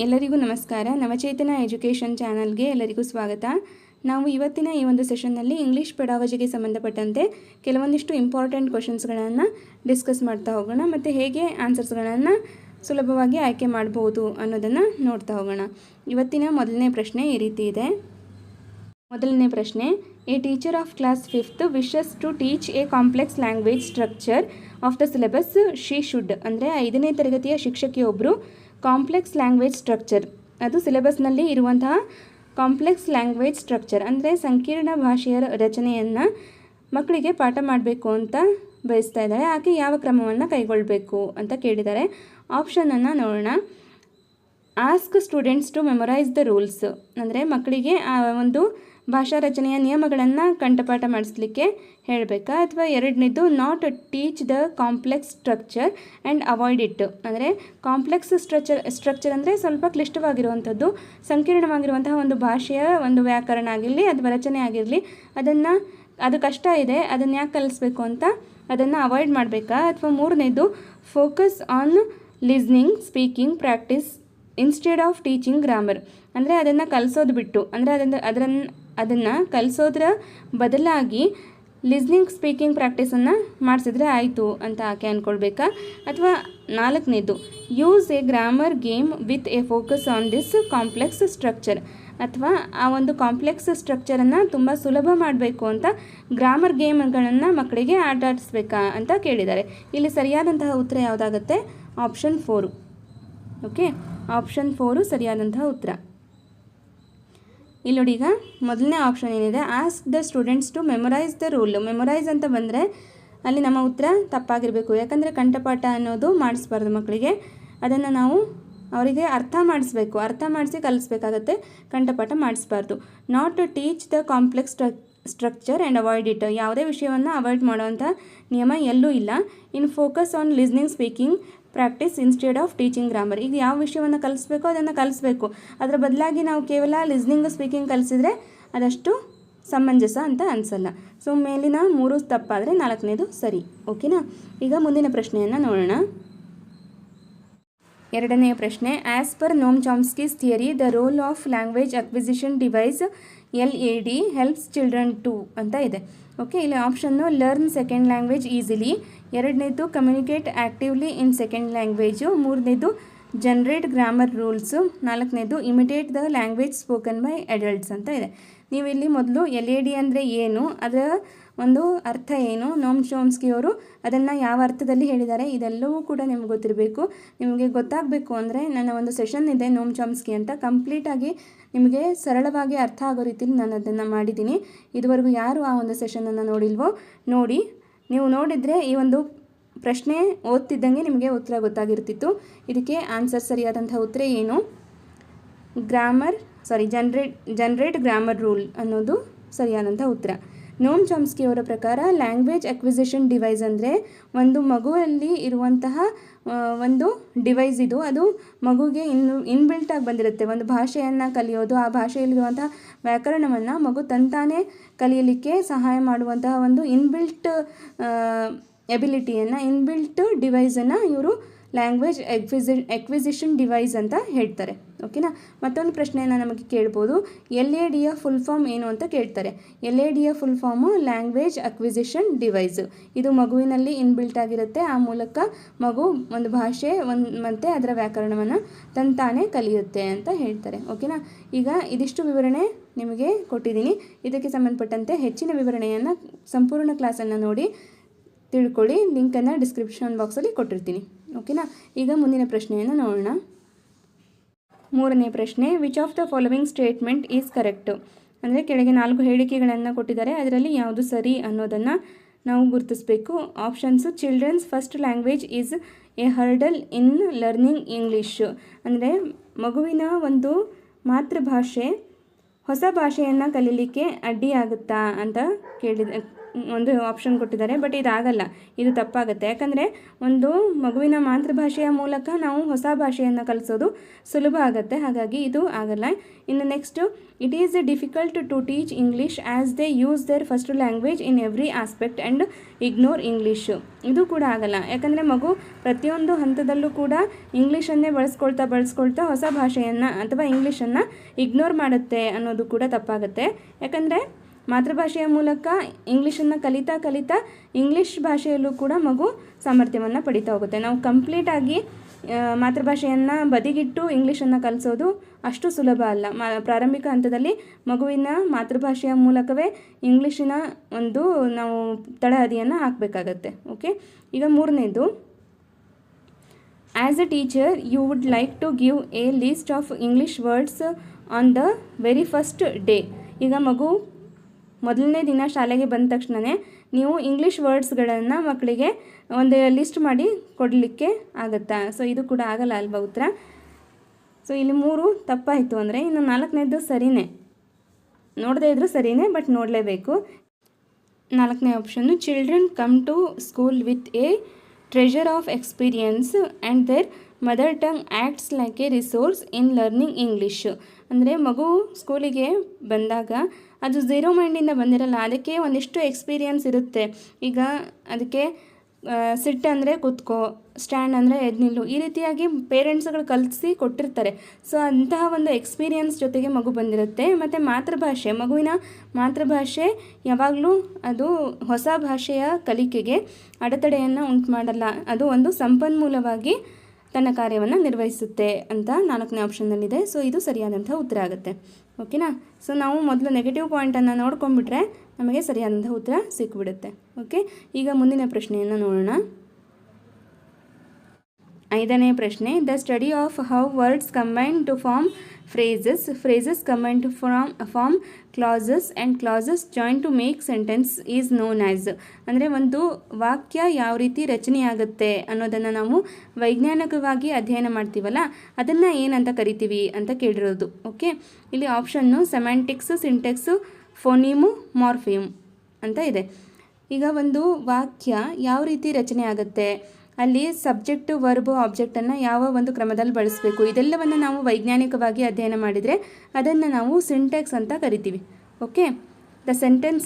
ಎಲ್ಲರಿಗೂ ನಮಸ್ಕಾರ. ನವಚೇತನ ಎಜುಕೇಷನ್ ಚಾನಲ್ಗೆ ಎಲ್ಲರಿಗೂ ಸ್ವಾಗತ. ನಾವು ಇವತ್ತಿನ ಈ ಒಂದು ಸೆಷನ್ನಲ್ಲಿ ಇಂಗ್ಲೀಷ್ ಪೆಡಾಗಜಿಗೆ ಸಂಬಂಧಪಟ್ಟಂತೆ ಕೆಲವೊಂದಿಷ್ಟು ಇಂಪಾರ್ಟೆಂಟ್ ಕ್ವೆಶನ್ಸ್ಗಳನ್ನು ಡಿಸ್ಕಸ್ ಮಾಡ್ತಾ ಹೋಗೋಣ ಮತ್ತು ಹೇಗೆ ಆನ್ಸರ್ಸ್ಗಳನ್ನು ಸುಲಭವಾಗಿ ಆಯ್ಕೆ ಮಾಡ್ಬೋದು ಅನ್ನೋದನ್ನು ನೋಡ್ತಾ ಹೋಗೋಣ. ಇವತ್ತಿನ ಮೊದಲನೇ ಪ್ರಶ್ನೆ ಈ ರೀತಿ ಇದೆ. ಮೊದಲನೇ ಪ್ರಶ್ನೆ, a teacher of class 5th wishes to teach a complex language structure of the syllabus she should. ಅಂದರೆ 5ನೇ ತರಗತಿಯ ಶಿಕ್ಷಕಿಯೊಬ್ಬರು ಕಾಂಪ್ಲೆಕ್ಸ್ ಲ್ಯಾಂಗ್ವೇಜ್ ಸ್ಟ್ರಕ್ಚರ್, ಅದು ಸಿಲೆಬಸ್ನಲ್ಲಿ ಇರುವಂತಹ ಕಾಂಪ್ಲೆಕ್ಸ್ ಲ್ಯಾಂಗ್ವೇಜ್ ಸ್ಟ್ರಕ್ಚರ್ ಅಂದರೆ ಸಂಕೀರ್ಣ ಭಾಷೆಯ ರಚನೆಯನ್ನು ಮಕ್ಕಳಿಗೆ ಪಾಠ ಮಾಡಬೇಕು ಅಂತ ಬಯಸ್ತಾ ಇದ್ದಾರೆ. ಆಕೆ ಯಾವ ಕ್ರಮವನ್ನು ಕೈಗೊಳ್ಳಬೇಕು ಅಂತ ಕೇಳಿದ್ದಾರೆ. ಆಪ್ಷನನ್ನು ನೋಡೋಣ. Ask students to memorise the rules, ಅಂದರೆ ಮಕ್ಕಳಿಗೆ ಆ ಒಂದು ಭಾಷಾ ರಚನೆಯ ನಿಯಮಗಳನ್ನು ಕಂಠಪಾಠ ಮಾಡಿಸ್ಲಿಕ್ಕೆ ಹೇಳಬೇಕಾ, ಅಥವಾ ಎರಡನೇದು not teach the complex structure and avoid it, ಅಂದರೆ ಕಾಂಪ್ಲೆಕ್ಸ್ ಸ್ಟ್ರಕ್ಚರ್ ಅಂದರೆ ಸ್ವಲ್ಪ ಕ್ಲಿಷ್ಟವಾಗಿರುವಂಥದ್ದು, ಸಂಕೀರ್ಣವಾಗಿರುವಂತಹ ಒಂದು ಭಾಷೆಯ ಒಂದು ವ್ಯಾಕರಣ ಆಗಿರಲಿ ಅಥವಾ ರಚನೆ ಆಗಿರಲಿ, ಅದು ಕಷ್ಟ ಇದೆ, ಅದನ್ನು ಯಾಕೆ ಕಲಿಸ್ಬೇಕು ಅಂತ ಅದನ್ನು ಅವಾಯ್ಡ್ ಮಾಡಬೇಕಾ, ಅಥವಾ ಮೂರನೇದು focus on listening speaking practice instead of teaching grammar, ಅಂದರೆ ಅದನ್ನು ಕಲಿಸೋದು ಬಿಟ್ಟು, ಅಂದರೆ ಅದನ್ನು ಕಲಿಸೋದ್ರ ಬದಲಾಗಿ ಲಿಸ್ನಿಂಗ್ ಸ್ಪೀಕಿಂಗ್ ಪ್ರಾಕ್ಟೀಸನ್ನು ಮಾಡಿಸಿದ್ರೆ ಆಯಿತು ಅಂತ ಆಕೆ ಅಂದ್ಕೊಳ್ಬೇಕಾ, ಅಥವಾ ನಾಲ್ಕನೇದು use A grammar game with A focus on this complex structure, ಅಥವಾ ಆ ಒಂದು ಕಾಂಪ್ಲೆಕ್ಸ್ ಸ್ಟ್ರಕ್ಚರನ್ನು ತುಂಬ ಸುಲಭ ಮಾಡಬೇಕು ಅಂತ ಗ್ರಾಮರ್ ಗೇಮ್ಗಳನ್ನು ಮಕ್ಕಳಿಗೆ ಆಡಿಸ್ಬೇಕಾ ಅಂತ ಕೇಳಿದ್ದಾರೆ. ಇಲ್ಲಿ ಸರಿಯಾದಂತಹ ಉತ್ತರ ಯಾವುದಾಗುತ್ತೆ? ಆಪ್ಷನ್ 4. ಓಕೆ, ಆಪ್ಷನ್ 4 ಸರಿಯಾದಂತಹ ಉತ್ತರ. ಇಲ್ಲಿ ನೋಡಿ, ಈಗ ಮೊದಲನೇ ಆಪ್ಷನ್ ಏನಿದೆ, ask the students to memorise the rule. Memorise ಅಂತ ಬಂದರೆ ಅಲ್ಲಿ ನಮ್ಮ ಉತ್ತರ ತಪ್ಪಾಗಿರಬೇಕು. ಯಾಕಂದರೆ ಕಂಠಪಾಠ ಅನ್ನೋದು ಮಾಡಿಸ್ಬಾರ್ದು ಮಕ್ಕಳಿಗೆ, ಅದನ್ನು ನಾವು ಅವರಿಗೆ ಅರ್ಥ ಮಾಡಿಸಿ ಕಲಿಸ್ಬೇಕಾಗತ್ತೆ, ಕಂಠಪಾಠ ಮಾಡಿಸ್ಬಾರ್ದು. Not teach the complex structure and avoid it, ಯಾವುದೇ ವಿಷಯವನ್ನು ಅವಾಯ್ಡ್ ಮಾಡುವಂಥ ನಿಯಮ ಎಲ್ಲೂ ಇಲ್ಲ. In focus on listening speaking practice instead of teaching grammar, ಈಗ ಯಾವ ವಿಷಯವನ್ನು ಕಲಿಸ್ಬೇಕೋ ಅದನ್ನು ಕಲಿಸ್ಬೇಕು, ಅದರ ಬದಲಾಗಿ ನಾವು ಕೇವಲ ಲಿಸ್ನಿಂಗ್ ಸ್ಪೀಕಿಂಗ್ ಕಲಿಸಿದ್ರೆ ಅದಷ್ಟು ಸಮಂಜಸ ಅಂತ ಅನಿಸಲ್ಲ. ಸೊ ಮೇಲಿನ 3 ತಪ್ಪಾದರೆ 4ನೇದು ಸರಿ. ಓಕೆನಾ? ಈಗ ಮುಂದಿನ ಪ್ರಶ್ನೆಯನ್ನು ನೋಡೋಣ. ಎರಡನೆಯ ಪ್ರಶ್ನೆ, as per Noam Chomsky's theory the role of language acquisition device LAD helps children to ಅಂತ ಇದೆ. ಓಕೆ, ಇಲ್ಲಿ option learn second language easily, ಎರಡನೇದು communicate actively in second language, ಮೂರನೇದು ಜನರೇಟ್ ಗ್ರಾಮರ್ ರೂಲ್ಸು, ನಾಲ್ಕನೇದು imitate the language spoken by adults ಅಂತ ಇದೆ. ನೀವು ಇಲ್ಲಿ ಮೊದಲು LAD ಅಂದರೆ ಏನು, ಅದರ ಒಂದು ಅರ್ಥ ಏನು, ನೋಮ್ ಚೋಮ್ಸ್ಕಿ ಅವರು ಅದನ್ನು ಯಾವ ಅರ್ಥದಲ್ಲಿ ಹೇಳಿದ್ದಾರೆ, ಇದೆಲ್ಲವೂ ಕೂಡ ನಿಮ್ಗೆ ಗೊತ್ತಿರಬೇಕು. ನಿಮಗೆ ಗೊತ್ತಾಗಬೇಕು ಅಂದರೆ ನನ್ನ ಒಂದು ಸೆಷನ್ ಇದೆ ನೋಮ್ ಚಾಮ್ಸ್ಕಿ ಅಂತ, ಕಂಪ್ಲೀಟಾಗಿ ನಿಮಗೆ ಸರಳವಾಗಿ ಅರ್ಥ ಆಗೋ ರೀತಿಯಲ್ಲಿ ನಾನು ಅದನ್ನು ಮಾಡಿದ್ದೀನಿ. ಇದುವರೆಗೂ ಯಾರು ಆ ಒಂದು ಸೆಷನನ್ನು ನೋಡಿಲ್ವೋ ನೋಡಿ, ನೀವು ನೋಡಿದರೆ ಈ ಒಂದು ಪ್ರಶ್ನೆ ಓದ್ತಿದ್ದಂಗೆ ನಿಮಗೆ ಉತ್ತರ ಗೊತ್ತಾಗಿರ್ತಿತ್ತು. ಇದಕ್ಕೆ ಆನ್ಸರ್ ಸರಿಯಾದಂಥ ಉತ್ತರ ಏನು? ಜನರೇಟ್ ಗ್ರಾಮರ್ ರೂಲ್ ಅನ್ನೋದು ಸರಿಯಾದಂಥ ಉತ್ತರ. ನೋಮ್ ಚಾಮ್ಸ್ಕಿ ಅವರ ಪ್ರಕಾರ ಲ್ಯಾಂಗ್ವೇಜ್ ಅಕ್ವಿಸಿಷನ್ ಡಿವೈಸ್ ಅಂದರೆ ಒಂದು ಮಗುವಲ್ಲಿ ಇರುವಂತಹ ಒಂದು ಡಿವೈಸ್ ಇದು, ಅದು ಮಗುಗೆ ಇನ್ಬಿಲ್ಟಾಗಿ ಬಂದಿರುತ್ತೆ. ಒಂದು ಭಾಷೆಯನ್ನು ಕಲಿಯೋದು, ಆ ಭಾಷೆಯಲ್ಲಿರುವಂತಹ ವ್ಯಾಕರಣವನ್ನು ಮಗು ತಂತಾನೇ ಕಲಿಯಲಿಕ್ಕೆ ಸಹಾಯ ಮಾಡುವಂತಹ ಒಂದು ಇನ್ಬಿಲ್ಟ್ ಎಬಿಲಿಟಿಯನ್ನು, ಇನ್ಬಿಲ್ಟ್ ಡಿವೈಸನ್ನು ಇವರು ಲ್ಯಾಂಗ್ವೇಜ್ ಎಕ್ವಿಸಿಷನ್ ಡಿವೈಸ್ ಅಂತ ಹೇಳ್ತಾರೆ. ಓಕೆನಾ? ಮತ್ತೊಂದು ಪ್ರಶ್ನೆಯನ್ನು ನಮಗೆ ಕೇಳ್ಬೋದು, LADಯ ಫುಲ್ ಫಾರ್ಮ್ ಏನು ಅಂತ ಕೇಳ್ತಾರೆ. LADಯ full form language acquisition device. ಇದು ಮಗುವಿನಲ್ಲಿ ಇನ್ಬಿಲ್ಟ್ ಆಗಿರುತ್ತೆ, ಆ ಮೂಲಕ ಮಗು ಒಂದು ಭಾಷೆ ಮತ್ತು ಅದರ ವ್ಯಾಕರಣವನ್ನು ತಂತಾನೇ ಕಲಿಯುತ್ತೆ ಅಂತ ಹೇಳ್ತಾರೆ. ಓಕೆನಾ? ಈಗ ಇದಿಷ್ಟು ವಿವರಣೆ ನಿಮಗೆ ಕೊಟ್ಟಿದ್ದೀನಿ. ಇದಕ್ಕೆ ಸಂಬಂಧಪಟ್ಟಂತೆ ಹೆಚ್ಚಿನ ವಿವರಣೆಯನ್ನು ಸಂಪೂರ್ಣ ಕ್ಲಾಸನ್ನು ನೋಡಿ ತಿಳ್ಕೊಳ್ಳಿ. ಲಿಂಕನ್ನು ಡಿಸ್ಕ್ರಿಪ್ಷನ್ ಬಾಕ್ಸಲ್ಲಿ ಕೊಟ್ಟಿರ್ತೀನಿ. ಓಕೆನಾ? ಈಗ ಮುಂದಿನ ಪ್ರಶ್ನೆಯನ್ನು ನೋಡೋಣ. ಮೂರನೇ ಪ್ರಶ್ನೆ, which of the following statement is correct, ಅಂದರೆ ಕೆಳಗೆ 4 ಹೇಳಿಕೆಗಳನ್ನು ಕೊಟ್ಟಿದ್ದಾರೆ, ಅದರಲ್ಲಿ ಯಾವುದು ಸರಿ ಅನ್ನೋದನ್ನು ನಾವು ಗುರುತಿಸಬೇಕು. Options, children's first language is a hurdle in learning English, ಅಂದರೆ ಮಗುವಿನ ಒಂದು ಮಾತೃಭಾಷೆ ಹೊಸ ಭಾಷೆಯನ್ನು ಕಲೀಲಿಕ್ಕೆ ಅಡ್ಡಿಯಾಗುತ್ತಾ ಅಂತ ಒಂದು ಆಪ್ಷನ್ ಕೊಟ್ಟಿದ್ದಾರೆ, ಬಟ್ ಇದಾಗಲ್ಲ, ಇದು ತಪ್ಪಾಗುತ್ತೆ. ಯಾಕಂದರೆ ಒಂದು ಮಗುವಿನ ಮಾತೃಭಾಷೆಯ ಮೂಲಕ ನಾವು ಹೊಸ ಭಾಷೆಯನ್ನು ಕಲಿಸೋದು ಸುಲಭ ಆಗುತ್ತೆ, ಹಾಗಾಗಿ ಇದು ಆಗಲ್ಲ. ಇನ್ನು next, it is difficult to teach English as they use their first language in every aspect and ignore English. ಇದು ಕೂಡ ಆಗಲ್ಲ, ಯಾಕಂದರೆ ಮಗು ಪ್ರತಿಯೊಂದು ಹಂತದಲ್ಲೂ ಕೂಡ ಇಂಗ್ಲೀಷನ್ನೇ ಬಳಸ್ಕೊಳ್ತಾ ಹೊಸ ಭಾಷೆಯನ್ನು ಅಥವಾ ಇಂಗ್ಲೀಷನ್ನು ಇಗ್ನೋರ್ ಮಾಡುತ್ತೆ ಅನ್ನೋದು ಕೂಡ ತಪ್ಪಾಗುತ್ತೆ. ಯಾಕಂದರೆ ಮಾತೃಭಾಷೆಯ ಮೂಲಕ ಇಂಗ್ಲೀಷನ್ನು ಕಲಿತಾ ಇಂಗ್ಲೀಷ್ ಭಾಷೆಯಲ್ಲೂ ಕೂಡ ಮಗು ಸಾಮರ್ಥ್ಯವನ್ನು ಪಡಿತಾ ಹೋಗುತ್ತೆ. ನಾವು ಕಂಪ್ಲೀಟಾಗಿ ಮಾತೃಭಾಷೆಯನ್ನು ಬದಿಗಿಟ್ಟು ಇಂಗ್ಲೀಷನ್ನು ಕಲಿಸೋದು ಅಷ್ಟು ಸುಲಭ ಅಲ್ಲ. ಪ್ರಾರಂಭಿಕ ಹಂತದಲ್ಲಿ ಮಗುವಿನ ಮಾತೃಭಾಷೆಯ ಮೂಲಕವೇ ಇಂಗ್ಲೀಷಿನ ಒಂದು ನಾವು ತಳಹದಿಯನ್ನು ಹಾಕಬೇಕಾಗತ್ತೆ. ಓಕೆ, ಈಗ ಮೂರನೇದು, as a teacher you would like to give a list of English words on the very first day. ಈಗ ಮಗು ಮೊದಲನೇ ದಿನ ಶಾಲೆಗೆ ಬಂದ ತಕ್ಷಣವೇ ನೀವು ಇಂಗ್ಲೀಷ್ ವರ್ಡ್ಸ್ಗಳನ್ನು ಮಕ್ಕಳಿಗೆ ಒಂದು ಲಿಸ್ಟ್ ಮಾಡಿ ಕೊಡಲಿಕ್ಕೆ ಆಗುತ್ತಾ? ಸೊ ಇದು ಕೂಡ ಆಗಲ್ಲ ಅಲ್ವಾ ಉತ್ತರ. ಸೊ ಇಲ್ಲಿ 3 ತಪ್ಪಾಯಿತು ಅಂದರೆ ಇನ್ನು 4ನೇದು ಸರಿಯೇ, ನೋಡದೇ ಇದ್ದರೂ ಸರಿಯೇ, ಬಟ್ ನೋಡಲೇಬೇಕು. 4ನೇ ಆಪ್ಷನ್ನು, children come to school with a treasure of experience and their mother tongue acts like a resource in learning English. ಅಂದರೆ ಮಗು ಸ್ಕೂಲಿಗೆ ಬಂದಾಗ ಅದು ಝೀರೋ ಮೈಂಡಿಂದ ಬಂದಿರಲ್ಲ, ಅದಕ್ಕೆ ಒಂದಿಷ್ಟು ಎಕ್ಸ್ಪೀರಿಯನ್ಸ್ ಇರುತ್ತೆ. ಈಗ ಅದಕ್ಕೆ ಸಿಟ್ ಅಂದರೆ ಕೂತ್ಕೋ, ಸ್ಟ್ಯಾಂಡ್ ಅಂದರೆ ಎದ್ದು ನಿಲ್ಲು, ಈ ರೀತಿಯಾಗಿ ಪೇರೆಂಟ್ಸ್ಗಳು ಕಲಿಸಿ ಕೊಟ್ಟಿರ್ತಾರೆ. ಸೊ ಅಂತಹ ಒಂದು ಎಕ್ಸ್ಪೀರಿಯನ್ಸ್ ಜೊತೆಗೆ ಮಗು ಬಂದಿರುತ್ತೆ. ಮತ್ತು ಮಗುವಿನ ಮಾತೃಭಾಷೆ ಯಾವಾಗಲೂ ಅದು ಹೊಸ ಭಾಷೆಯ ಕಲಿಕೆಗೆ ಅಡೆತಡೆಯನ್ನು ಉಂಟು ಮಾಡಲ್ಲ, ಅದು ಒಂದು ಸಂಪನ್ಮೂಲವಾಗಿ ತನ್ನ ಕಾರ್ಯವನ್ನು ನಿರ್ವಹಿಸುತ್ತೆ ಅಂತ 4ನೇ ಆಪ್ಷನ್ನಲ್ಲಿದೆ. ಸೊ ಇದು ಸರಿಯಾದಂಥ ಉತ್ತರ ಆಗುತ್ತೆ. ಓಕೆನಾ? ಸೊ ನಾವು ಮೊದಲು ನೆಗೆಟಿವ್ ಪಾಯಿಂಟನ್ನು ನೋಡ್ಕೊಂಡ್ಬಿಟ್ರೆ ನಮಗೆ ಸರಿಯಾದಂಥ ಉತ್ತರ ಸಿಕ್ಬಿಡುತ್ತೆ. ಓಕೆ, ಈಗ ಮುಂದಿನ ಪ್ರಶ್ನೆಯನ್ನು ನೋಡೋಣ. 5ನೇ ಪ್ರಶ್ನೆ, the study of how words combine to form phrases combine to form clauses and clauses join to make sentence is known as. ಅಂದರೆ ಒಂದು ವಾಕ್ಯ ಯಾವ ರೀತಿ ರಚನೆಯಾಗುತ್ತೆ ಅನ್ನೋದನ್ನು ನಾವು ವೈಜ್ಞಾನಿಕವಾಗಿ ಅಧ್ಯಯನ ಮಾಡ್ತೀವಲ್ಲ, ಅದನ್ನು ಏನಂತ ಕರಿತೀವಿ ಅಂತ ಕೇಳಿರೋದು. ಓಕೆ, ಇಲ್ಲಿ ಆಪ್ಷನ್ನು ಸೆಮ್ಯಾಂಟಿಕ್ಸು, ಸಿಂಟೆಕ್ಸು, ಫೋನೀಮು, ಮಾರ್ಫಿಯಮ್ ಅಂತ ಇದೆ. ಈಗ ಒಂದು ವಾಕ್ಯ ಯಾವ ರೀತಿ ರಚನೆ ಆಗುತ್ತೆ, ಅಲ್ಲಿ ಸಬ್ಜೆಕ್ಟು, ವರ್ಬು, ಆಬ್ಜೆಕ್ಟನ್ನು ಯಾವ ಒಂದು ಕ್ರಮದಲ್ಲಿ ಬಳಸಬೇಕು, ಇದೆಲ್ಲವನ್ನು ನಾವು ವೈಜ್ಞಾನಿಕವಾಗಿ ಅಧ್ಯಯನ ಮಾಡಿದರೆ ಅದನ್ನು ನಾವು ಸಿಂಟ್ಯಾಕ್ಸ್ ಅಂತ ಕರಿತೀವಿ. ಓಕೆ, ದ ಸೆಂಟೆನ್ಸ್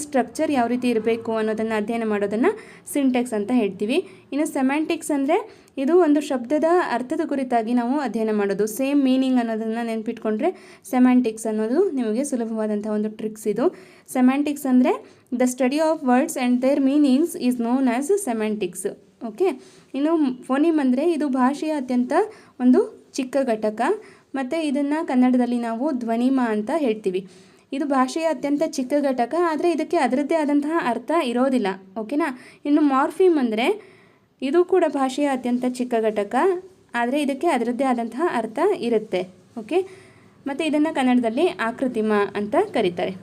ಸ್ಟ್ರಕ್ಚರ್ ಯಾವ ರೀತಿ ಇರಬೇಕು ಅನ್ನೋದನ್ನು ಅಧ್ಯಯನ ಮಾಡೋದನ್ನು ಸಿಂಟ್ಯಾಕ್ಸ್ ಅಂತ ಹೇಳ್ತೀವಿ. ಇನ್ನು ಸೆಮ್ಯಾಂಟಿಕ್ಸ್ ಅಂದರೆ ಇದು ಒಂದು ಶಬ್ದದ ಅರ್ಥದ ಕುರಿತಾಗಿ ನಾವು ಅಧ್ಯಯನ ಮಾಡೋದು, ಸೇಮ್ ಮೀನಿಂಗ್ ಅನ್ನೋದನ್ನು ನೆನಪಿಟ್ಕೊಂಡ್ರೆ ಸೆಮ್ಯಾಂಟಿಕ್ಸ್ ಅನ್ನೋದು ನಿಮಗೆ ಸುಲಭವಾದಂಥ ಒಂದು ಟ್ರಿಕ್ಸ್ ಇದು. ಸೆಮ್ಯಾಂಟಿಕ್ಸ್ ಅಂದರೆ the study of words and their meanings is known as semantics. Okay, ಇನ್ನು ಫೋನಿಮ್ ಅಂದರೆ ಇದು ಭಾಷೆಯ ಅತ್ಯಂತ ಒಂದು ಚಿಕ್ಕ ಘಟಕ, ಮತ್ತು ಇದನ್ನು ಕನ್ನಡದಲ್ಲಿ ನಾವು ಧ್ವನಿಮ ಅಂತ ಹೇಳ್ತೀವಿ. ಇದು ಭಾಷೆಯ ಅತ್ಯಂತ ಚಿಕ್ಕ ಘಟಕ, ಆದರೆ ಇದಕ್ಕೆ ಅದರದ್ದೇ ಆದಂತಹ ಅರ್ಥ ಇರೋದಿಲ್ಲ. ಓಕೆನಾ? ಇನ್ನು ಮಾರ್ಫಿಮ್ ಅಂದರೆ ಇದು ಕೂಡ ಭಾಷೆಯ ಅತ್ಯಂತ ಚಿಕ್ಕ ಘಟಕ, ಆದರೆ ಇದಕ್ಕೆ ಅದರದ್ದೇ ಆದಂತಹ ಅರ್ಥ ಇರುತ್ತೆ. ಓಕೆ, ಮತ್ತು ಇದನ್ನು ಕನ್ನಡದಲ್ಲಿ ಆಕೃತಿಮ ಅಂತ ಕರೀತಾರೆ.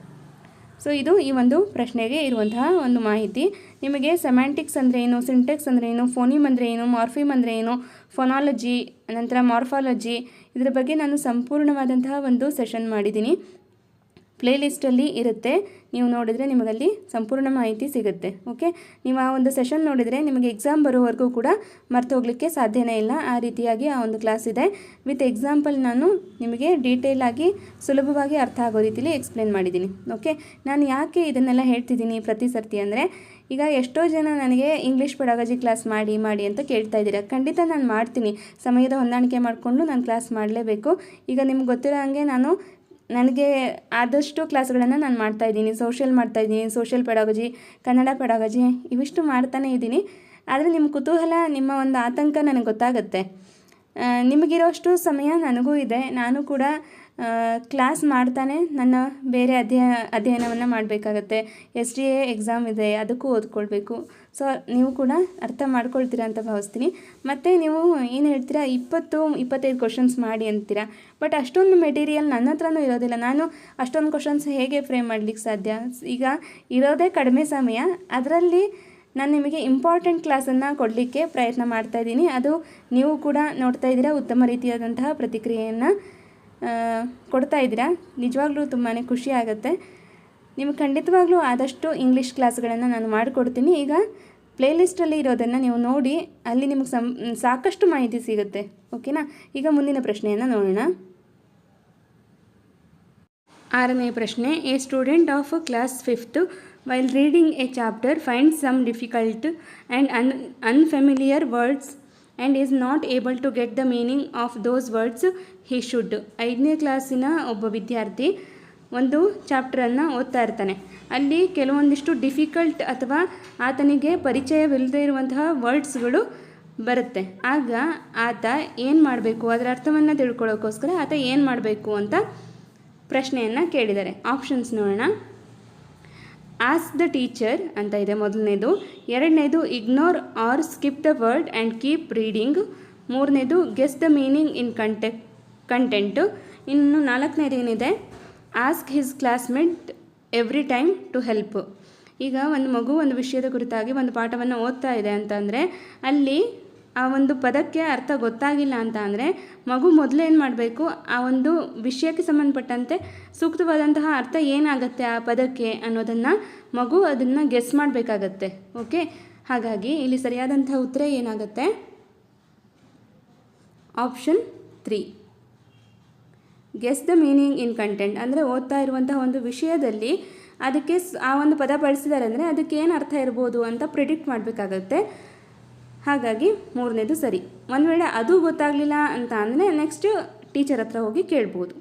ಸೊ ಇದು ಈ ಒಂದು ಪ್ರಶ್ನೆಗೆ ಇರುವಂತಹ ಒಂದು ಮಾಹಿತಿ. ನಿಮಗೆ ಸೆಮ್ಯಾಂಟಿಕ್ಸ್ ಅಂದರೆ ಏನು, ಸಿಂಟೆಕ್ಸ್ ಅಂದರೆ ಏನು, ಫೋನಿಮ್ ಅಂದರೆ ಏನು, ಮಾರ್ಫಿಮ್ ಅಂದರೆ ಏನು, ಫೊನಾಲಜಿ, ನಂತರ ಮಾರ್ಫಾಲಜಿ, ಇದರ ಬಗ್ಗೆ ನಾನು ಸಂಪೂರ್ಣವಾದಂತಹ ಒಂದು ಸೆಷನ್ ಮಾಡಿದ್ದೀನಿ. ಪ್ಲೇಲಿಸ್ಟಲ್ಲಿ ಇರುತ್ತೆ, ನೀವು ನೋಡಿದರೆ ನಿಮಗಲ್ಲಿ ಸಂಪೂರ್ಣ ಮಾಹಿತಿ ಸಿಗುತ್ತೆ. ಓಕೆ, ನೀವು ಆ ಒಂದು ಸೆಷನ್ ನೋಡಿದರೆ ನಿಮಗೆ ಎಕ್ಸಾಮ್ ಬರೋವರೆಗೂ ಕೂಡ ಮರ್ತು ಹೋಗಲಿಕ್ಕೆ ಸಾಧ್ಯನೇ ಇಲ್ಲ, ಆ ರೀತಿಯಾಗಿ ಆ ಒಂದು ಕ್ಲಾಸ್ ಇದೆ. ವಿತ್ ಎಕ್ಸಾಂಪಲ್ ನಾನು ನಿಮಗೆ ಡೀಟೇಲಾಗಿ ಸುಲಭವಾಗಿ ಅರ್ಥ ಆಗೋ ರೀತಿಯಲ್ಲಿ ಎಕ್ಸ್ಪ್ಲೇನ್ ಮಾಡಿದ್ದೀನಿ. ಓಕೆ, ನಾನು ಯಾಕೆ ಇದನ್ನೆಲ್ಲ ಹೇಳ್ತಿದ್ದೀನಿ ಪ್ರತಿ ಸರ್ತಿ ಅಂದರೆ, ಈಗ ಎಷ್ಟೋ ಜನ ನನಗೆ ಇಂಗ್ಲೀಷ್ ಪೆಡಾಗಜಿ ಕ್ಲಾಸ್ ಮಾಡಿ ಅಂತ ಕೇಳ್ತಾ ಇದ್ದೀರಾ. ಖಂಡಿತ ನಾನು ಮಾಡ್ತೀನಿ, ಸಮಯದ ಹೊಂದಾಣಿಕೆ ಮಾಡಿಕೊಂಡು ನಾನು ಕ್ಲಾಸ್ ಮಾಡಲೇಬೇಕು. ಈಗ ನಿಮ್ಗೆ ಗೊತ್ತಿರೋ ಹಾಗೆ ನನಗೆ ಆದಷ್ಟು ಕ್ಲಾಸ್ಗಳನ್ನು ನಾನು ಮಾಡ್ತಾಯಿದ್ದೀನಿ. ಸೋಷಿಯಲ್ ಪೆಡಾಗಜಿ, ಕನ್ನಡ ಪೆಡಾಗಜಿ, ಇವಿಷ್ಟು ಮಾಡ್ತಾನೇ ಇದ್ದೀನಿ. ಆದರೆ ನಿಮ್ಮ ಕುತೂಹಲ, ನಿಮ್ಮ ಒಂದು ಆತಂಕ ನನಗೆ ಗೊತ್ತಾಗುತ್ತೆ. ನಿಮಗಿರೋಷ್ಟು ಸಮಯ ನನಗೂ ಇದೆ. ನಾನು ಕೂಡ ಕ್ಲಾಸ್ ಮಾಡ್ತಾನೆ ನನ್ನ ಬೇರೆ ಅಧ್ಯಯನವನ್ನು ಮಾಡಬೇಕಾಗತ್ತೆ. SDA ಎಕ್ಸಾಮ್ ಇದೆ, ಅದಕ್ಕೂ ಓದ್ಕೊಳ್ಬೇಕು. ಸೊ ನೀವು ಕೂಡ ಅರ್ಥ ಮಾಡ್ಕೊಳ್ತೀರಾ ಅಂತ ಭಾವಿಸ್ತೀನಿ. ಮತ್ತು ನೀವು ಏನು ಹೇಳ್ತೀರಾ, 20-25 ಕ್ವಶನ್ಸ್ ಮಾಡಿ ಅಂತೀರಾ, ಬಟ್ ಅಷ್ಟೊಂದು ಮೆಟೀರಿಯಲ್ ನನ್ನ ಹತ್ರನೂ ಇರೋದಿಲ್ಲ. ನಾನು ಅಷ್ಟೊಂದು ಕ್ವಶನ್ಸ್ ಹೇಗೆ ಫ್ರೇಮ್ ಮಾಡಲಿಕ್ಕೆ ಸಾಧ್ಯ? ಈಗ ಇರೋದೇ ಕಡಿಮೆ ಸಮಯ, ಅದರಲ್ಲಿ ನಾನು ನಿಮಗೆ ಇಂಪಾರ್ಟೆಂಟ್ ಕ್ಲಾಸನ್ನು ಕೊಡಲಿಕ್ಕೆ ಪ್ರಯತ್ನ ಮಾಡ್ತಾಯಿದ್ದೀನಿ. ಅದು ನೀವು ಕೂಡ ನೋಡ್ತಾ ಇದ್ದೀರಾ, ಉತ್ತಮ ರೀತಿಯಾದಂತಹ ಪ್ರತಿಕ್ರಿಯೆಯನ್ನು ಕೊಡ್ತಾ ಇದ್ದೀರಾ. ನಿಜವಾಗ್ಲೂ ತುಂಬಾ ಖುಷಿ ಆಗುತ್ತೆ. ನಿಮಗೆ ಖಂಡಿತವಾಗ್ಲೂ ಆದಷ್ಟು ಇಂಗ್ಲೀಷ್ ಕ್ಲಾಸ್ಗಳನ್ನು ನಾನು ಮಾಡಿಕೊಡ್ತೀನಿ. ಈಗ ಪ್ಲೇಲಿಸ್ಟಲ್ಲಿ ಇರೋದನ್ನು ನೀವು ನೋಡಿ, ಅಲ್ಲಿ ನಿಮಗೆ ಸಾಕಷ್ಟು ಮಾಹಿತಿ ಸಿಗುತ್ತೆ. ಓಕೆನಾ? ಈಗ ಮುಂದಿನ ಪ್ರಶ್ನೆಯನ್ನು ನೋಡೋಣ. 6ನೇ ಪ್ರಶ್ನೆ. A student of class 5th while reading a chapter finds some difficult and unfamiliar words and is not able to get the meaning of those words he should. 5ನೇ ಕ್ಲಾಸಿನ ಒಬ್ಬ ವಿದ್ಯಾರ್ಥಿ ಒಂದು ಚಾಪ್ಟರನ್ನು ಓದ್ತಾ ಇರ್ತಾನೆ. ಅಲ್ಲಿ ಕೆಲವೊಂದಿಷ್ಟು ಡಿಫಿಕಲ್ಟ್ ಅಥವಾ ಆತನಿಗೆ ಪರಿಚಯವಿಲ್ಲದೆ ಇರುವಂತಹ ವರ್ಡ್ಸ್ಗಳು ಬರುತ್ತೆ. ಆಗ ಆತ ಏನು ಮಾಡಬೇಕು, ಅದರ ಅರ್ಥವನ್ನು ತಿಳ್ಕೊಳ್ಳೋಕ್ಕೋಸ್ಕರ ಆತ ಏನು ಮಾಡಬೇಕು ಅಂತ ಪ್ರಶ್ನೆಯನ್ನು ಕೇಳಿದ್ದಾರೆ. ಆಪ್ಷನ್ಸ್ ನೋಡೋಣ. ಆಸ್ಕ್ ದ ಟೀಚರ್ ಅಂತ ಇದೆ ಮೊದಲನೇದು. 2ನೇದು ignore or skip the word and keep reading. 3ನೇದು guess the meaning in content. ಇನ್ನು 4ನೇದು ಏನಿದೆ, ask his classmate every time to help. ಈಗ ಒಂದು ಮಗು ಒಂದು ವಿಷಯದ ಕುರಿತಾಗಿ ಒಂದು ಪಾಠವನ್ನು ಓದ್ತಾ ಇದೆ ಅಂತಂದರೆ ಅಲ್ಲಿ ಆ ಒಂದು ಪದಕ್ಕೆ ಅರ್ಥ ಗೊತ್ತಾಗಿಲ್ಲ ಅಂತ ಅಂದರೆ ಮಗು ಮೊದಲೇನು ಮಾಡಬೇಕು, ಆ ಒಂದು ವಿಷಯಕ್ಕೆ ಸಂಬಂಧಪಟ್ಟಂತೆ ಸೂಕ್ತವಾದಂತಹ ಅರ್ಥ ಏನಾಗುತ್ತೆ ಆ ಪದಕ್ಕೆ ಅನ್ನೋದನ್ನು ಮಗು ಅದನ್ನು ಗೆಸ್ ಮಾಡಬೇಕಾಗತ್ತೆ. ಓಕೆ, ಹಾಗಾಗಿ ಇಲ್ಲಿ ಸರಿಯಾದಂತಹ ಉತ್ತರ ಏನಾಗುತ್ತೆ, option 3 guess the meaning in content. ಅಂದರೆ ಓದ್ತಾ ಇರುವಂತಹ ಒಂದು ವಿಷಯದಲ್ಲಿ ಅದಕ್ಕೆ ಆ ಒಂದು ಪದ ಬಳಸಿದ್ದಾರೆ ಅಂದರೆ ಅದಕ್ಕೆ ಏನು ಅರ್ಥ ಇರ್ಬೋದು ಅಂತ ಪ್ರಿಡಿಕ್ಟ್ ಮಾಡಬೇಕಾಗತ್ತೆ. ಹಾಗಾಗಿ 3ನೇದು ಸರಿ. ಒಂದು ವೇಳೆ ಅದು ಗೊತ್ತಾಗಲಿಲ್ಲ ಅಂತ ಅಂದರೆ ನೆಕ್ಸ್ಟ್ ಟೀಚರ್ ಹತ್ರ ಹೋಗಿ ಕೇಳ್ಬೋದು.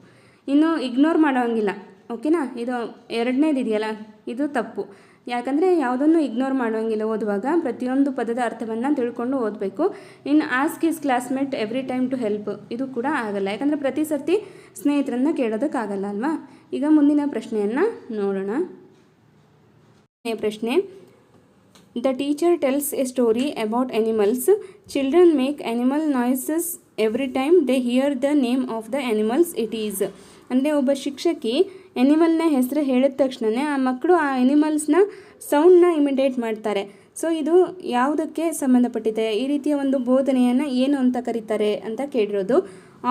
ಇನ್ನು ಇಗ್ನೋರ್ ಮಾಡೋಂಗಿಲ್ಲ. ಓಕೆನಾ? ಇದು 2ನೇದು ಇದೆಯಲ್ಲ, ಇದು ತಪ್ಪು. ಯಾಕಂದರೆ ಯಾವುದನ್ನು ಇಗ್ನೋರ್ ಮಾಡೋಂಗಿಲ್ಲ. ಓದುವಾಗ ಪ್ರತಿಯೊಂದು ಪದದ ಅರ್ಥವನ್ನು ತಿಳ್ಕೊಂಡು ಓದಬೇಕು. ಇನ್ನು ask his classmate every time to help, ಇದು ಕೂಡ ಆಗಲ್ಲ. ಯಾಕಂದರೆ ಪ್ರತಿ ಸರ್ತಿ ಸ್ನೇಹಿತರನ್ನು ಕೇಳೋದಕ್ಕಾಗಲ್ಲ ಅಲ್ವಾ. ಈಗ ಮುಂದಿನ ಪ್ರಶ್ನೆಯನ್ನು ನೋಡೋಣ. ಪ್ರಶ್ನೆ. The teacher tells a story about animals. Children make animal noises every time they hear the name of the animals it is. ಅಂದರೆ ಒಬ್ಬ ಶಿಕ್ಷಕಿ ಎನಿಮಲ್ನ ಹೆಸರು ಹೇಳಿದ ತಕ್ಷಣವೇ ಆ ಮಕ್ಕಳು ಆ ಎನಿಮಲ್ಸ್ನ ಸೌಂಡ್ನ ಇಮಿಟೇಟ್ ಮಾಡ್ತಾರೆ. ಸೊ ಇದು ಯಾವುದಕ್ಕೆ ಸಂಬಂಧಪಟ್ಟಿದೆ, ಈ ರೀತಿಯ ಒಂದು ಬೋಧನೆಯನ್ನು ಏನು ಅಂತ ಕರೀತಾರೆ ಅಂತ ಕೇಳಿರೋದು.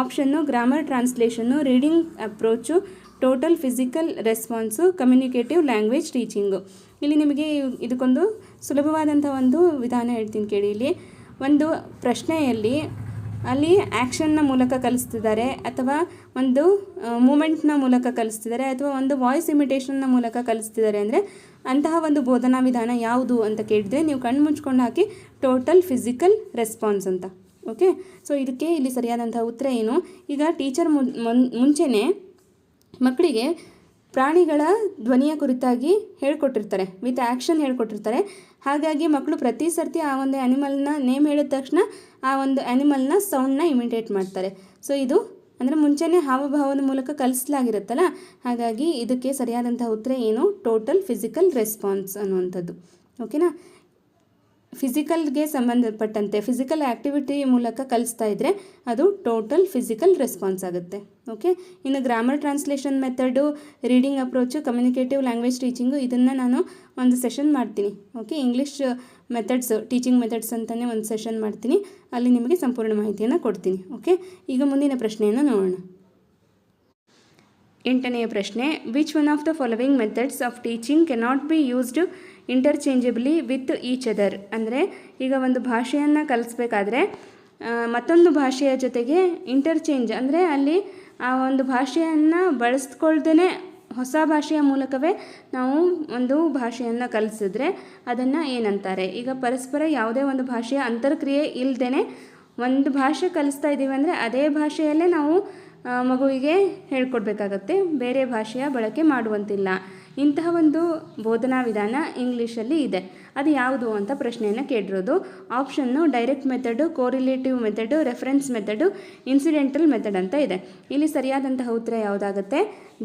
Option grammar translation, reading approach, total physical response, communicative language teaching. ಇಲ್ಲಿ ನಿಮಗೆ ಇದಕ್ಕೊಂದು ಸುಲಭವಾದಂಥ ಒಂದು ವಿಧಾನ ಹೇಳ್ತೀನಿ ಕೇಳಿ. ಇಲ್ಲಿ ಒಂದು ಪ್ರಶ್ನೆಯಲ್ಲಿ ಅಲ್ಲಿ ಆ್ಯಕ್ಷನ್ನ ಮೂಲಕ ಕಲಿಸ್ತಿದ್ದಾರೆ ಅಥವಾ ಒಂದು ಮೂಮೆಂಟ್ನ ಮೂಲಕ ಕಲಿಸ್ತಿದ್ದಾರೆ ಅಥವಾ ಒಂದು ವಾಯ್ಸ್ ಇಮಿಟೇಷನ್ನ ಮೂಲಕ ಕಲಿಸ್ತಿದ್ದಾರೆ ಅಂದರೆ ಅಂತಹ ಒಂದು ಬೋಧನಾ ವಿಧಾನ ಯಾವುದು ಅಂತ ಕೇಳಿದರೆ ನೀವು ಕಣ್ಣು ಮುಚ್ಕೊಂಡು ಹಾಕಿ ಟೋಟಲ್ ಫಿಸಿಕಲ್ ರೆಸ್ಪಾನ್ಸ್ ಅಂತ. ಓಕೆ, ಸೊ ಇದಕ್ಕೆ ಇಲ್ಲಿ ಸರಿಯಾದಂಥ ಉತ್ತರ ಏನು, ಈಗ ಟೀಚರ್ ಮುಂಚೆನೇ ಮಕ್ಕಳಿಗೆ ಪ್ರಾಣಿಗಳ ಧ್ವನಿಯ ಕುರಿತಾಗಿ ಹೇಳ್ಕೊಟ್ಟಿರ್ತಾರೆ, ವಿತ್ ಆ್ಯಕ್ಷನ್ ಹೇಳ್ಕೊಟ್ಟಿರ್ತಾರೆ. ಹಾಗಾಗಿ ಮಕ್ಕಳು ಪ್ರತಿ ಸರ್ತಿ ಆ ಒಂದು ಆ್ಯನಿಮಲ್ನ ನೇಮ್ ಹೇಳಿದ ತಕ್ಷಣ ಆ ಒಂದು ಆ್ಯನಿಮಲ್ನ ಸೌಂಡ್ನ ಇಮಿಟೇಟ್ ಮಾಡ್ತಾರೆ. ಸೊ ಇದು ಅಂದರೆ ಮುಂಚೆನೇ ಹಾವಭಾವದ ಮೂಲಕ ಕಲಿಸಲಾಗಿರುತ್ತಲ್ಲ, ಹಾಗಾಗಿ ಇದಕ್ಕೆ ಸರಿಯಾದಂಥ ಉತ್ತರ ಏನು, ಟೋಟಲ್ ಫಿಸಿಕಲ್ ರೆಸ್ಪಾನ್ಸ್ ಅನ್ನುವಂಥದ್ದು. ಓಕೆನಾ? ಫಿಸಿಕಲ್ಗೆ ಸಂಬಂಧಪಟ್ಟಂತೆ ಫಿಸಿಕಲ್ ಆ್ಯಕ್ಟಿವಿಟಿ ಮೂಲಕ ಕಲಿಸ್ತಾ ಇದ್ದರೆ ಅದು ಟೋಟಲ್ ಫಿಸಿಕಲ್ ರೆಸ್ಪಾನ್ಸ್ ಆಗುತ್ತೆ. ಓಕೆ, ಇನ್ನು grammar translation method, reading approach, communicative language teaching ಇದನ್ನು ನಾನು ಒಂದು ಸೆಷನ್ ಮಾಡ್ತೀನಿ. Okay, English methods, teaching methods ಅಂತಲೇ ಒಂದು ಸೆಷನ್ ಮಾಡ್ತೀನಿ, ಅಲ್ಲಿ ನಿಮಗೆ ಸಂಪೂರ್ಣ ಮಾಹಿತಿಯನ್ನು ಕೊಡ್ತೀನಿ. ಓಕೆ, ಈಗ ಮುಂದಿನ ಪ್ರಶ್ನೆಯನ್ನು ನೋಡೋಣ. 8ನೇ ಪ್ರಶ್ನೆ. Which one of the following methods of teaching cannot be used interchangeably with each other. ಅಂದರೆ ಈಗ ಒಂದು ಭಾಷೆಯನ್ನು ಕಲಿಸ್ಬೇಕಾದ್ರೆ ಮತ್ತೊಂದು ಭಾಷೆಯ ಜೊತೆಗೆ ಇಂಟರ್ಚೇಂಜ್ ಅಂದರೆ ಅಲ್ಲಿ ಆ ಒಂದು ಭಾಷೆಯನ್ನು ಬಳಸ್ಕೊಳ್ದೇ ಹೊಸ ಭಾಷೆಯ ಮೂಲಕವೇ ನಾವು ಒಂದು ಭಾಷೆಯನ್ನು ಕಲಿಸಿದ್ರೆ ಅದನ್ನು ಏನಂತಾರೆ. ಈಗ ಪರಸ್ಪರ ಯಾವುದೇ ಒಂದು ಭಾಷೆಯ ಅಂತರ್ಕ್ರಿಯೆ ಇಲ್ಲದೇ ಒಂದು ಭಾಷೆ ಕಲಿಸ್ತಾ ಇದ್ದೀವಿ ಅಂದರೆ ಅದೇ ಭಾಷೆಯಲ್ಲೇ ನಾವು ಮಗುವಿಗೆ ಹೇಳ್ಕೊಡ್ಬೇಕಾಗತ್ತೆ, ಬೇರೆ ಭಾಷೆಯ ಬಳಕೆ ಮಾಡುವಂತಿಲ್ಲ. ಇಂತಹ ಒಂದು ಬೋಧನಾ ವಿಧಾನ ಇಂಗ್ಲೀಷಲ್ಲಿ ಇದೆ. ಅದು ಯಾವುದು ಅಂತ ಪ್ರಶ್ನೆಯನ್ನು ಕೇಳಿರೋದು. Option direct method, correlative method, reference method, incidental method ಅಂತ ಇದೆ. ಇಲ್ಲಿ ಸರಿಯಾದಂತಹ ಉತ್ತರ ಯಾವುದಾಗುತ್ತೆ,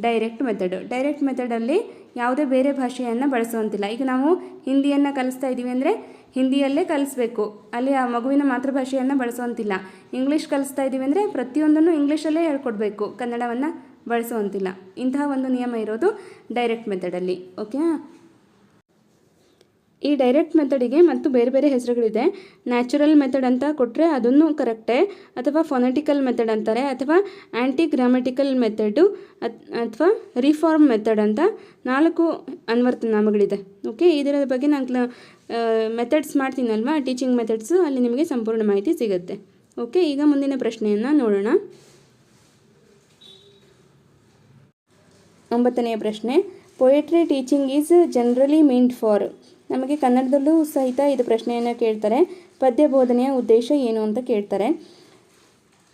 ಡೈರೆಕ್ಟ್ ಮೆಥಡು. ಡೈರೆಕ್ಟ್ ಮೆಥಡಲ್ಲಿ ಯಾವುದೇ ಬೇರೆ ಭಾಷೆಯನ್ನು ಬಳಸುವಂತಿಲ್ಲ. ಈಗ ನಾವು ಹಿಂದಿಯನ್ನು ಕಲಿಸ್ತಾ ಇದ್ದೀವಿ ಅಂದರೆ ಹಿಂದಿಯಲ್ಲೇ ಕಲಿಸ್ಬೇಕು, ಅಲ್ಲಿ ಆ ಮಗುವಿನ ಮಾತೃಭಾಷೆಯನ್ನು ಬಳಸುವಂತಿಲ್ಲ. ಇಂಗ್ಲೀಷ್ ಕಲಿಸ್ತಾ ಇದ್ದೀವಿ ಅಂದರೆ ಪ್ರತಿಯೊಂದನ್ನು ಇಂಗ್ಲೀಷಲ್ಲೇ ಹೇಳ್ಕೊಡ್ಬೇಕು, ಕನ್ನಡವನ್ನು ಬಳಸುವಂತಿಲ್ಲ. ಇಂತಹ ಒಂದು ನಿಯಮ ಇರೋದು ಡೈರೆಕ್ಟ್ ಮೆಥಡಲ್ಲಿ. ಓಕೆನಾ? ಈ ಡೈರೆಕ್ಟ್ ಮೆಥಡಿಗೆ ಮತ್ತು ಬೇರೆ ಬೇರೆ ಹೆಸರುಗಳಿದೆ. ನ್ಯಾಚುರಲ್ ಮೆಥಡ್ ಅಂತ ಕೊಟ್ಟರೆ ಅದನ್ನು ಕರೆಕ್ಟೇ, ಅಥವಾ ಫೊನೆಟಿಕಲ್ ಮೆಥಡ್ ಅಂತಾರೆ, ಅಥವಾ ಆ್ಯಂಟಿ ಗ್ರಾಮೆಟಿಕಲ್ ಮೆಥಡು, ಅಥವಾ ರಿಫಾರ್ಮ್ ಮೆಥಡ್ ಅಂತ 4 ಅನ್ವರ್ತನಾಮಗಳಿದೆ. ಓಕೆ, ಇದರ ಬಗ್ಗೆ ನಾನು ಮೆಥಡ್ಸ್ ಮಾಡ್ತೀನಲ್ವಾ, ಟೀಚಿಂಗ್ ಮೆಥಡ್ಸು, ಅಲ್ಲಿ ನಿಮಗೆ ಸಂಪೂರ್ಣ ಮಾಹಿತಿ ಸಿಗುತ್ತೆ. ಓಕೆ, ಈಗ ಮುಂದಿನ ಪ್ರಶ್ನೆಯನ್ನು ನೋಡೋಣ. 9ನೆಯ ಪ್ರಶ್ನೆ, poetry teaching is generally meant for. ನಮಗೆ ಕನ್ನಡದಲ್ಲೂ ಸಹಿತ ಇದು ಪ್ರಶ್ನೆಯನ್ನು ಕೇಳ್ತಾರೆ. ಪದ್ಯ ಬೋಧನೆಯ ಉದ್ದೇಶ ಏನು ಅಂತ ಕೇಳ್ತಾರೆ.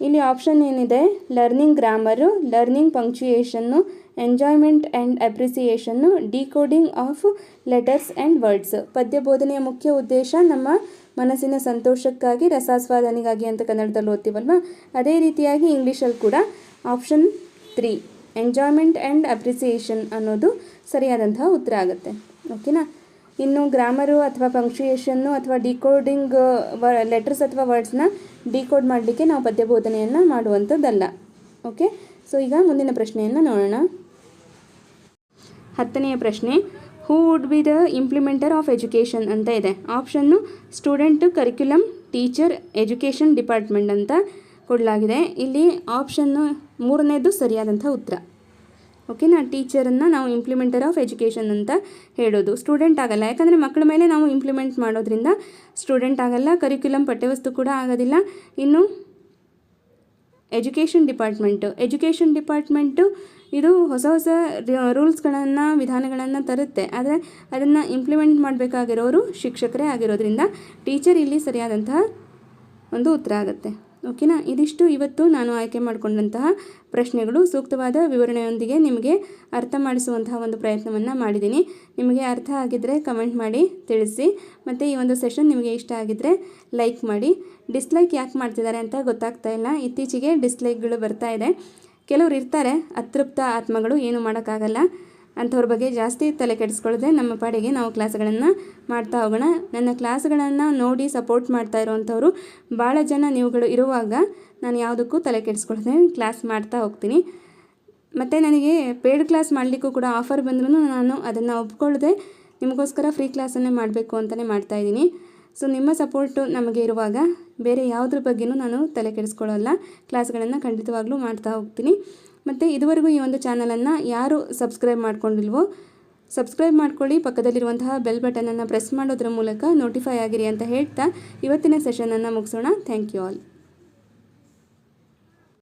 ಇಲ್ಲಿ ಆಪ್ಷನ್ ಏನಿದೆ, learning grammar, learning punctuation, enjoyment and appreciation, decoding of letters and words. ಪದ್ಯ ಬೋಧನೆಯ ಮುಖ್ಯ ಉದ್ದೇಶ ನಮ್ಮ ಮನಸ್ಸಿನ ಸಂತೋಷಕ್ಕಾಗಿ, ರಸಾಸ್ವಾದನೆಗಾಗಿ ಅಂತ ಕನ್ನಡದಲ್ಲಿ ಓದ್ತೀವಲ್ವ, ಅದೇ ರೀತಿಯಾಗಿ ಇಂಗ್ಲೀಷಲ್ಲಿ ಕೂಡ ಆಪ್ಷನ್ 3 ಎಂಜಾಯ್ಮೆಂಟ್ ಆ್ಯಂಡ್ ಅಪ್ರಿಸಿಯೇಷನ್ ಅನ್ನೋದು ಸರಿಯಾದಂತಹ ಉತ್ತರ ಆಗುತ್ತೆ. ಓಕೆನಾ. ಇನ್ನು ಗ್ರಾಮರು ಅಥವಾ ಪಂಕ್ಚುಯೇಷನ್ನು ಅಥವಾ ಡಿಕೋಡಿಂಗ್ ಲೆಟರ್ಸ್ ಅಥವಾ ವರ್ಡ್ಸ್ನ ಡಿಕೋಡ್ ಮಾಡಲಿಕ್ಕೆ ನಾವು ಪದ್ಯ ಬೋಧನೆಯನ್ನು ಮಾಡುವಂಥದ್ದಲ್ಲ. ಓಕೆ, ಸೊ ಈಗ ಮುಂದಿನ ಪ್ರಶ್ನೆಯನ್ನು ನೋಡೋಣ. 10ನೆಯ ಪ್ರಶ್ನೆ, who would be the implementer of education ಅಂತ ಇದೆ. Option student, curriculum, teacher, education department ಅಂತ ಕೊಡಲಾಗಿದೆ. ಇಲ್ಲಿ ಆಪ್ಷನ್ನು 3ನೇದು ಸರಿಯಾದಂಥ ಉತ್ತರ. ಓಕೆನಾ. ಟೀಚರನ್ನು ನಾವು ಇಂಪ್ಲಿಮೆಂಟರ್ ಆಫ್ ಎಜುಕೇಷನ್ ಅಂತ ಹೇಳೋದು. ಸ್ಟೂಡೆಂಟ್ ಆಗಲ್ಲ, ಯಾಕಂದರೆ ಮಕ್ಕಳ ಮೇಲೆ ನಾವು ಇಂಪ್ಲಿಮೆಂಟ್ ಮಾಡೋದ್ರಿಂದ ಸ್ಟೂಡೆಂಟ್ ಆಗಲ್ಲ. ಕರಿಕ್ಯುಲಮ್ ಪಠ್ಯವಸ್ತು ಕೂಡ ಆಗೋದಿಲ್ಲ. ಇನ್ನು ಎಜುಕೇಷನ್ ಡಿಪಾರ್ಟ್ಮೆಂಟು ಇದು ಹೊಸ ರೂಲ್ಸ್ಗಳನ್ನು, ವಿಧಾನಗಳನ್ನು ತರುತ್ತೆ. ಆದರೆ ಅದನ್ನು ಇಂಪ್ಲಿಮೆಂಟ್ ಮಾಡಬೇಕಾಗಿರೋರು ಶಿಕ್ಷಕರೇ ಆಗಿರೋದ್ರಿಂದ ಟೀಚರ್ ಇಲ್ಲಿ ಸರಿಯಾದಂತಹ ಒಂದು ಉತ್ತರ ಆಗುತ್ತೆ. ಓಕೆನಾ. ಇದಿಷ್ಟು ಇವತ್ತು ನಾನು ಆಯ್ಕೆ ಮಾಡಿಕೊಂಡಂತಹ ಪ್ರಶ್ನೆಗಳು. ಸೂಕ್ತವಾದ ವಿವರಣೆಯೊಂದಿಗೆ ನಿಮಗೆ ಅರ್ಥ ಮಾಡಿಸುವಂತಹ ಒಂದು ಪ್ರಯತ್ನವನ್ನು ಮಾಡಿದ್ದೀನಿ. ನಿಮಗೆ ಅರ್ಥ ಆಗಿದ್ದರೆ ಕಮೆಂಟ್ ಮಾಡಿ ತಿಳಿಸಿ. ಮತ್ತು ಈ ಒಂದು ಸೆಷನ್ ನಿಮಗೆ ಇಷ್ಟ ಆಗಿದ್ದರೆ ಲೈಕ್ ಮಾಡಿ. ಡಿಸ್ಲೈಕ್ ಯಾಕೆ ಮಾಡ್ತಿದ್ದಾರೆ ಅಂತ ಗೊತ್ತಾಗ್ತಾ ಇಲ್ಲ. ಇತ್ತೀಚೆಗೆ ಡಿಸ್ಲೈಕ್ಗಳು ಬರ್ತಾ ಇದೆ. ಕೆಲವರು ಇರ್ತಾರೆ ಅತೃಪ್ತ ಆತ್ಮಗಳು, ಏನು ಮಾಡೋಕ್ಕಾಗಲ್ಲ, ಅಂಥವ್ರ ಬಗ್ಗೆ ಜಾಸ್ತಿ ತಲೆ ಕೆಡಿಸ್ಕೊಳ್ಳದೆ ನಮ್ಮ ಪಾಡಿಗೆ ನಾವು ಕ್ಲಾಸ್ಗಳನ್ನು ಮಾಡ್ತಾ ಹೋಗೋಣ. ನನ್ನ ಕ್ಲಾಸ್ಗಳನ್ನು ನೋಡಿ ಸಪೋರ್ಟ್ ಮಾಡ್ತಾ ಇರೋವಂಥವ್ರು ಭಾಳ ಜನ ನೀವುಗಳು ಇರುವಾಗ ನಾನು ಯಾವುದಕ್ಕೂ ತಲೆ ಕೆಡಿಸ್ಕೊಳ್ದೆ ಕ್ಲಾಸ್ ಮಾಡ್ತಾ ಹೋಗ್ತೀನಿ. ಮತ್ತು ನನಗೆ ಪೇಯ್ಡ್ ಕ್ಲಾಸ್ ಮಾಡಲಿಕ್ಕೂ ಕೂಡ ಆಫರ್ ಬಂದ್ರೂ ನಾನು ಅದನ್ನು ಒಪ್ಕೊಳ್ಳದೆ ನಿಮಗೋಸ್ಕರ ಫ್ರೀ ಕ್ಲಾಸನ್ನೇ ಮಾಡಬೇಕು ಅಂತಲೇ ಮಾಡ್ತಾಯಿದ್ದೀನಿ. ಸೊ ನಿಮ್ಮ ಸಪೋರ್ಟು ನಮಗೆ ಇರುವಾಗ ಬೇರೆ ಯಾವುದ್ರ ಬಗ್ಗೆನೂ ನಾನು ತಲೆ ಕೆಡಿಸ್ಕೊಳ್ಳಲ್ಲ. ಕ್ಲಾಸ್ಗಳನ್ನು ಖಂಡಿತವಾಗ್ಲೂ ಮಾಡ್ತಾ ಹೋಗ್ತೀನಿ. ಮತ್ತು ಇದುವರೆಗೂ ಈ ಒಂದು ಚಾನಲನ್ನು ಯಾರು ಸಬ್ಸ್ಕ್ರೈಬ್ ಮಾಡ್ಕೊಂಡಿಲ್ವೋ ಸಬ್ಸ್ಕ್ರೈಬ್ ಮಾಡ್ಕೊಳ್ಳಿ. ಪಕ್ಕದಲ್ಲಿರುವಂತಹ ಬೆಲ್ ಬಟನನ್ನು ಪ್ರೆಸ್ ಮಾಡೋದ್ರ ಮೂಲಕ ನೋಟಿಫೈ ಆಗಿರಿ ಅಂತ ಹೇಳ್ತಾ ಇವತ್ತಿನ ಸೆಷನನ್ನು ಮುಗಿಸೋಣ. Thank you all.